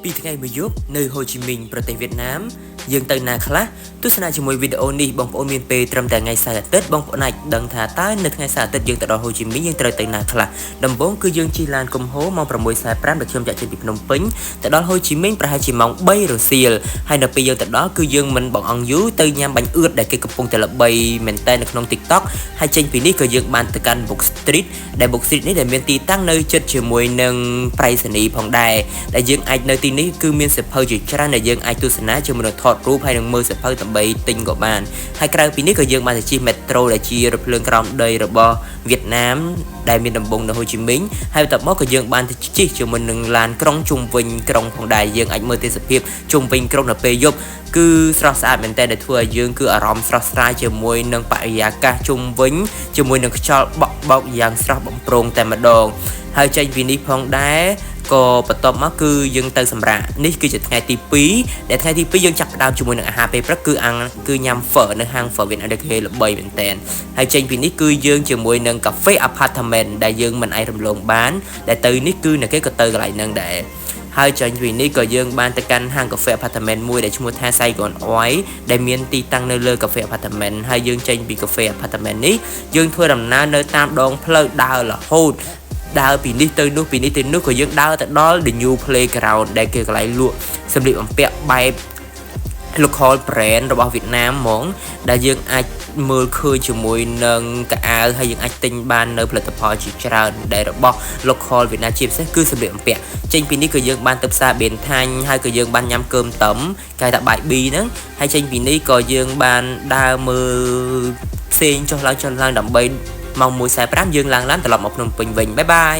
ពីថ្ងៃមួយយប់នៅហូជីមីញប្រទេសវៀតណាមយើងទៅណាខ្លះទស្សនាជាមួយវីដេអូនេះបងប្អូនមានពេលត្រឹមតែថ្ងៃសៅរ៍អាទិត្យបងប្អូនអាចដឹងថាតើនៅថ្ងៃសៅរ៍អាទិត្យយើងទៅដល់ហូជីមីញយើងត្រូវទៅណាខ្លះដំបូងគឺយើងជិះឡានគំហូរម៉ោង 6:45 ដែលខ្ញុំចាក់ចេញពីភ្នំពេញទៅដល់ហូជីមីញប្រហែលជាម៉ោង 3 រសៀលហើយនៅពេលយើងទៅដល់គឺយើងមិនបងអង្គយូរទៅញ៉ាំបាញ់អឿតដែលគេកំពុងតែល្បីមែនតើនៅក្នុង TikTok ហើយចេញពីនេះក៏យើងបានទៅកាន់ Book Street ដែល Book Street នេះដែលមានទីតាំងនៅជិតជាមួយនឹងប្រៃសណីផងដែរដែលយើងអាចនៅទីនេះគឺមានសៀវភៅជាច្រើនដែលយើងអាចទស្សនាជាមួយនឹងថតរូបហើយនឹងមើលសៀវភៅដើម្បីទិញក៏បានហើយក្រៅពីនេះក៏យើងបានទៅជិះ Metro ដែលជារថភ្លើងក្រោមដីរបស់វៀតណាមដែលមានដំបូងនៅហូជីមីញហើយបន្ទាប់មកក៏យើងបានទៅជិះជាមួយនឹងឡានក្រុងជុំវិញក្រុងផងដែរយើងអាចមើលទេសភាពជុំវិញក្រុងនៅពេលយប់គឺស្រស់ស្អាតមែនតើដែលធ្វើឲ្យយើងគឺអារម្មណ៍ស្រស់ស្រាយជាមួយនឹងបរិយាកាសជុំវិញជាមួយនឹងខ្យល់បក់យ៉ាងស្រស់បំព្រងតែម្ដងហើយចេញពីនេះផងដែរក៏បន្ទាប់មកគឺយើងទៅសម្រាកនេះគឺជាថ្ងៃទី2ដែលថ្ងៃទី2យើងចាប់ផ្ដើមជាមួយនឹងអាហារពេលព្រឹកគឺញ៉ាំ phở នៅហាង phở វៀតណាមដែលគេល្បីមែនតើហើយចេញពីនេះគឺយើងជាមួយនឹង cafe apartment ដែលយើងមិនអាចរំលងបានដែលទៅនេះគឺអ្នកគេក៏ទៅកន្លែងហ្នឹងដែរហើយចេញពីនេះក៏យើងបានទៅកាន់ហាង cafe apartment មួយដែលឈ្មោះថា Saigon Oil ដែលមានទីតាំងនៅលើ cafe apartment ហើយយើងចេញពី cafe apartment នេះយើងធ្វើដំណើរនៅតាមដងផ្លូវដើររហូតដើរពីនេះទៅនោះពីនេះទៅនោះក៏យើងដើរទៅដល់ The New Playground ដែលគេកន្លែងលក់សម្លៀកបំពាក់បែប local brand របស់វៀតណាមហ្មងដែលយើងអាចមើលឃើញជាមួយនឹងកៅអៅហើយយើងអាចទិញបាននៅផលិតផលជាច្រើនដែលរបស់ local វៀតណាមជាពិសេសគឺសម្លៀកបំពាក់ចេញពីនេះក៏យើងបានទៅផ្សារបៀនថាញ់ហើយក៏យើងបានញ៉ាំកើមតឹមគេថាបាយប៊ីហ្នឹងហើយចេញពីនេះក៏យើងបានដើរមើលផ្សេងចុះឡើងដើម្បីម៉ោង 1:45 យើងឡើងឡានត្រឡប់មកភ្នំពេញវិញបាយបាយ